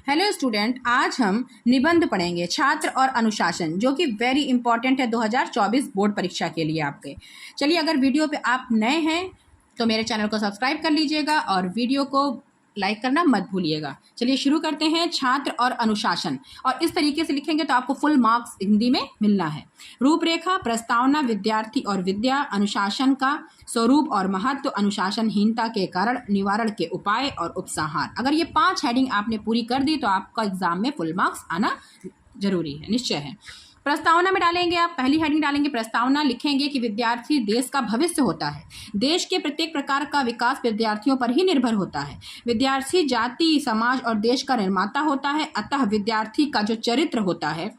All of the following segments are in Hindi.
हेलो स्टूडेंट, आज हम निबंध पढ़ेंगे छात्र और अनुशासन, जो कि वेरी इंपॉर्टेंट है 2024 बोर्ड परीक्षा के लिए आपके। चलिए, अगर वीडियो पे आप नए हैं तो मेरे चैनल को सब्सक्राइब कर लीजिएगा और वीडियो को लाइक करना मत भूलिएगा। चलिए शुरू करते हैं। छात्र और अनुशासन, और इस तरीके से लिखेंगे तो आपको फुल मार्क्स हिंदी में मिलना है। रूपरेखा, प्रस्तावना, विद्यार्थी और विद्या, अनुशासन का स्वरूप और महत्व, अनुशासनहीनता के कारण, निवारण के उपाय और उपसंहार। अगर ये 5 हेडिंग आपने पूरी कर दी तो आपका एग्जाम में फुल मार्क्स आना जरूरी है, निश्चय है। प्रस्तावना में डालेंगे, आप पहली हेडिंग डालेंगे प्रस्तावना, लिखेंगे कि विद्यार्थी देश का भविष्य होता है। देश के प्रत्येक प्रकार का विकास विद्यार्थियों पर ही निर्भर होता है। विद्यार्थी जाति, समाज और देश का निर्माता होता है। अतः विद्यार्थी का जो चरित्र होता है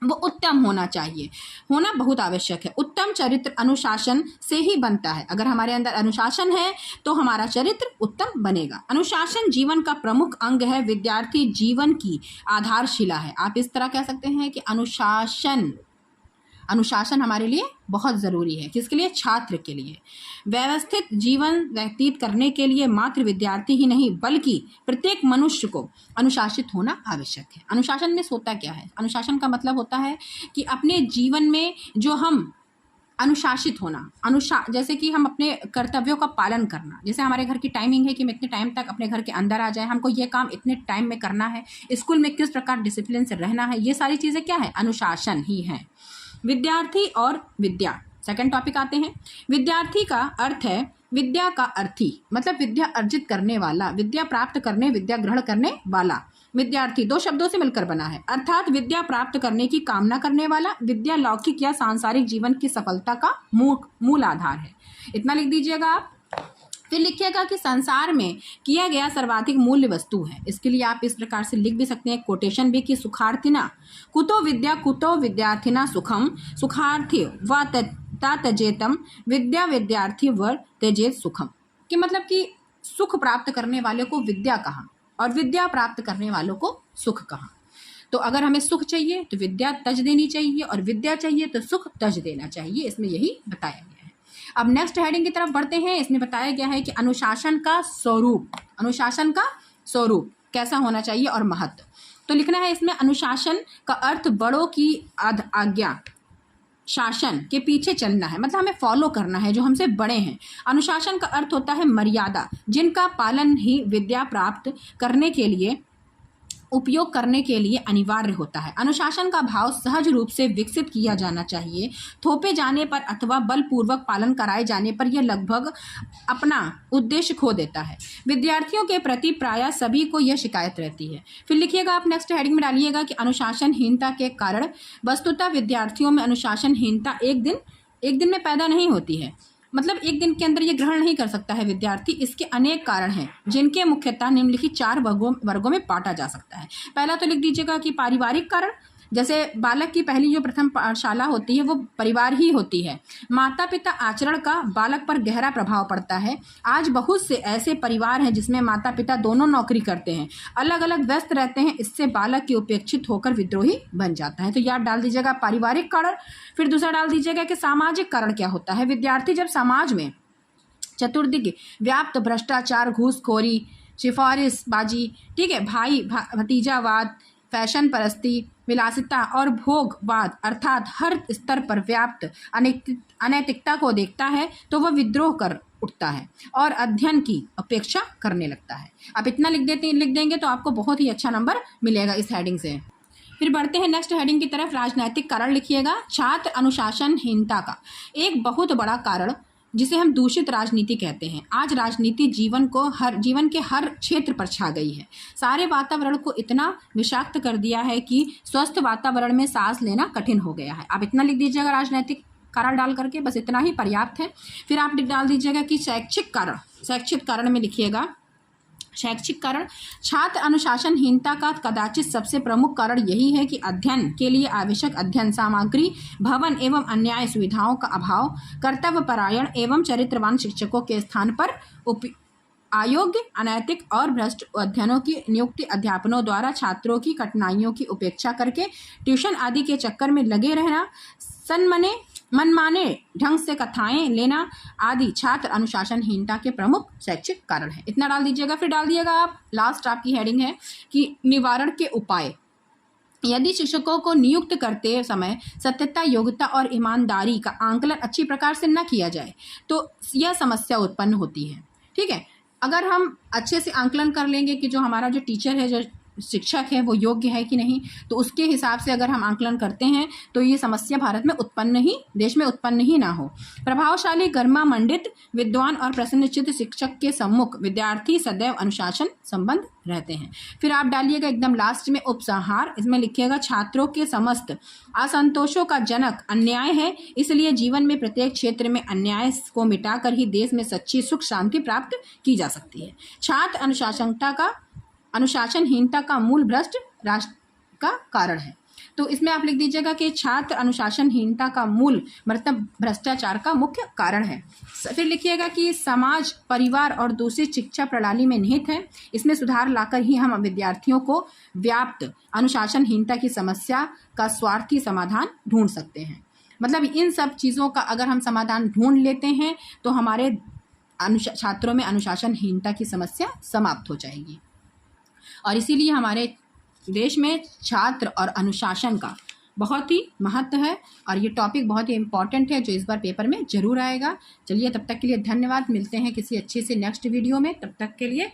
वो उत्तम होना चाहिए, होना बहुत आवश्यक है। उत्तम चरित्र अनुशासन से ही बनता है। अगर हमारे अंदर अनुशासन है तो हमारा चरित्र उत्तम बनेगा। अनुशासन जीवन का प्रमुख अंग है, विद्यार्थी जीवन की आधारशिला है। आप इस तरह कह सकते हैं कि अनुशासन हमारे लिए बहुत ज़रूरी है। किसके लिए? छात्र के लिए। व्यवस्थित जीवन व्यतीत करने के लिए मात्र विद्यार्थी ही नहीं बल्कि प्रत्येक मनुष्य को अनुशासित होना आवश्यक है। अनुशासन में होता क्या है? अनुशासन का मतलब होता है कि अपने जीवन में जो हम अनुशासित होना, जैसे कि हम अपने कर्तव्यों का पालन करना। जैसे हमारे घर की टाइमिंग है कि हम इतने टाइम तक अपने घर के अंदर आ जाए, हमको ये काम इतने टाइम में करना है, स्कूल में किस प्रकार डिसिप्लिन से रहना है, ये सारी चीज़ें क्या है? अनुशासन ही है। विद्यार्थी और विद्या, सेकंड टॉपिक आते हैं। विद्यार्थी का अर्थ है विद्या का अर्थी, मतलब विद्या अर्जित करने वाला, विद्या प्राप्त करने, विद्या ग्रहण करने वाला। विद्यार्थी 2 शब्दों से मिलकर बना है, अर्थात विद्या प्राप्त करने की कामना करने वाला। विद्या लौकिक या सांसारिक जीवन की सफलता का मूल आधार है। इतना लिख दीजिएगा आप। फिर लिखिएगा कि संसार में किया गया सर्वाधिक मूल्य वस्तु है। इसके लिए आप इस प्रकार से लिख भी सकते हैं, कोटेशन भी, कि सुखार्थिना कुतो विद्या कुतो विद्यार्थिना सुखम, सुखार्थी व तजेतम विद्या विद्यार्थी व त्यजेत सुखम। कि मतलब कि सुख प्राप्त करने वाले को विद्या कहा और विद्या प्राप्त करने वालों को सुख कहा। तो अगर हमें सुख चाहिए तो विद्या तज देनी चाहिए, और विद्या चाहिए तो सुख तज देना चाहिए। इसमें यही बताया गया है। अब नेक्स्ट हेडिंग की तरफ बढ़ते हैं। इसमें बताया गया है कि अनुशासन का स्वरूप, अनुशासन का स्वरूप कैसा होना चाहिए और महत्व। तो लिखना है इसमें, अनुशासन का अर्थ बड़ों की आज्ञा शासन के पीछे चलना है, मतलब हमें फॉलो करना है जो हमसे बड़े हैं। अनुशासन का अर्थ होता है मर्यादा, जिनका पालन ही विद्या प्राप्त करने के लिए, उपयोग करने के लिए अनिवार्य होता है। अनुशासन का भाव सहज रूप से विकसित किया जाना चाहिए। थोपे जाने पर अथवा बलपूर्वक पालन कराए जाने पर यह लगभग अपना उद्देश्य खो देता है। विद्यार्थियों के प्रति प्रायः सभी को यह शिकायत रहती है। फिर लिखिएगा आप, नेक्स्ट हेडिंग में डालिएगा कि अनुशासनहीनता के कारण, वस्तुतः विद्यार्थियों में अनुशासनहीनता एक दिन में पैदा नहीं होती है, मतलब एक दिन के अंदर ये ग्रहण नहीं कर सकता है विद्यार्थी। इसके अनेक कारण हैं, जिनके मुख्यतः निम्नलिखित 4 वर्गों में बांटा जा सकता है। पहला तो लिख दीजिएगा कि पारिवारिक कारण, जैसे बालक की पहली जो प्रथम पाठशाला होती है वो परिवार ही होती है। माता पिता आचरण का बालक पर गहरा प्रभाव पड़ता है। आज बहुत से ऐसे परिवार हैं जिसमें माता पिता दोनों नौकरी करते हैं, अलग अलग व्यस्त रहते हैं। इससे बालक की उपेक्षित होकर विद्रोही बन जाता है। तो याद डाल दीजिएगा पारिवारिक कारण। फिर दूसरा डाल दीजिएगा कि सामाजिक कारण क्या होता है। विद्यार्थी जब समाज में चतुर्दिग व्याप्त भ्रष्टाचार, घूसखोरी, सिफारिशबाजी, ठीक है, भाई भतीजावाद, फैशन परस्ती, विलासिता और भोगवाद, अर्थात हर स्तर पर व्याप्त अनैतिकता को देखता है तो वह विद्रोह कर उठता है और अध्ययन की अपेक्षा करने लगता है। अब इतना लिख देंगे तो आपको बहुत ही अच्छा नंबर मिलेगा इस हेडिंग से। फिर बढ़ते हैं नेक्स्ट हेडिंग की तरफ। राजनैतिक कारण लिखिएगा। छात्र अनुशासनहीनता का एक बहुत बड़ा कारण, जिसे हम दूषित राजनीति कहते हैं। आज राजनीति जीवन के हर क्षेत्र पर छा गई है। सारे वातावरण को इतना विषाक्त कर दिया है कि स्वस्थ वातावरण में सांस लेना कठिन हो गया है। आप इतना लिख दीजिएगा राजनीतिक कारण डाल करके, बस इतना ही पर्याप्त है। फिर आप डाल दीजिएगा कि शैक्षिक कारण में लिखिएगा। शैक्षिक कारण, छात्र अनुशासनहीनता का कदाचित सबसे प्रमुख कारण यही है कि अध्ययन के लिए आवश्यक अध्ययन सामग्री, भवन एवं अन्य सुविधाओं का अभाव, कर्तव्यपरायण एवं चरित्रवान शिक्षकों के स्थान पर अयोग्य, अनैतिक और भ्रष्ट अध्ययनों की नियुक्ति, अध्यापनों द्वारा छात्रों की कठिनाइयों की उपेक्षा करके ट्यूशन आदि के चक्कर में लगे रहना, सनमने मनमाने ढंग से कथाएं लेना आदि छात्र अनुशासनहीनता के प्रमुख शैक्षिक कारण है। इतना डाल दीजिएगा। फिर डाल दिएगा आप, लास्ट आपकी हेडिंग है कि निवारण के उपाय। यदि शिक्षकों को नियुक्त करते समय सत्यता, योग्यता और ईमानदारी का आंकलन अच्छी प्रकार से न किया जाए तो यह समस्या उत्पन्न होती है। ठीक है, अगर हम अच्छे से आंकलन कर लेंगे कि जो हमारा जो टीचर है, जो शिक्षक है, वो योग्य है कि नहीं, तो उसके हिसाब से अगर हम आंकलन करते हैं तो ये समस्या भारत में उत्पन्न ही, देश में उत्पन्न ही ना हो। प्रभावशाली, गर्मा मंडित, विद्वान और प्रसन्नचित्त शिक्षक के सम्मुख विद्यार्थी सदैव अनुशासन संबंध रहते हैं। फिर आप डालिएगा एकदम लास्ट में उपसंहार। इसमें लिखिएगा छात्रों के समस्त असंतोषों का जनक अन्याय है, इसलिए जीवन में प्रत्येक क्षेत्र में अन्याय को मिटाकर ही देश में सच्ची सुख शांति प्राप्त की जा सकती है। छात्र अनुशासनहीनता का मूल भ्रष्ट राष्ट्र का कारण है। तो इसमें आप लिख दीजिएगा कि छात्र अनुशासनहीनता का मूल मतलब भ्रष्टाचार का मुख्य कारण है। फिर लिखिएगा कि समाज, परिवार और दूसरी शिक्षा प्रणाली में निहित है। इसमें सुधार लाकर ही हम विद्यार्थियों को व्याप्त अनुशासनहीनता की समस्या का स्वार्थी समाधान ढूंढ सकते हैं। मतलब इन सब चीज़ों का अगर हम समाधान ढूंढ लेते हैं तो हमारे छात्रों में अनुशासनहीनता की समस्या समाप्त हो जाएगी। और इसीलिए हमारे देश में छात्र और अनुशासन का बहुत ही महत्व है और ये टॉपिक बहुत ही इम्पॉर्टेंट है जो इस बार पेपर में जरूर आएगा। चलिए, तब तक के लिए धन्यवाद। मिलते हैं किसी अच्छे से नेक्स्ट वीडियो में। तब तक के लिए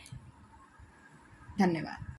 धन्यवाद।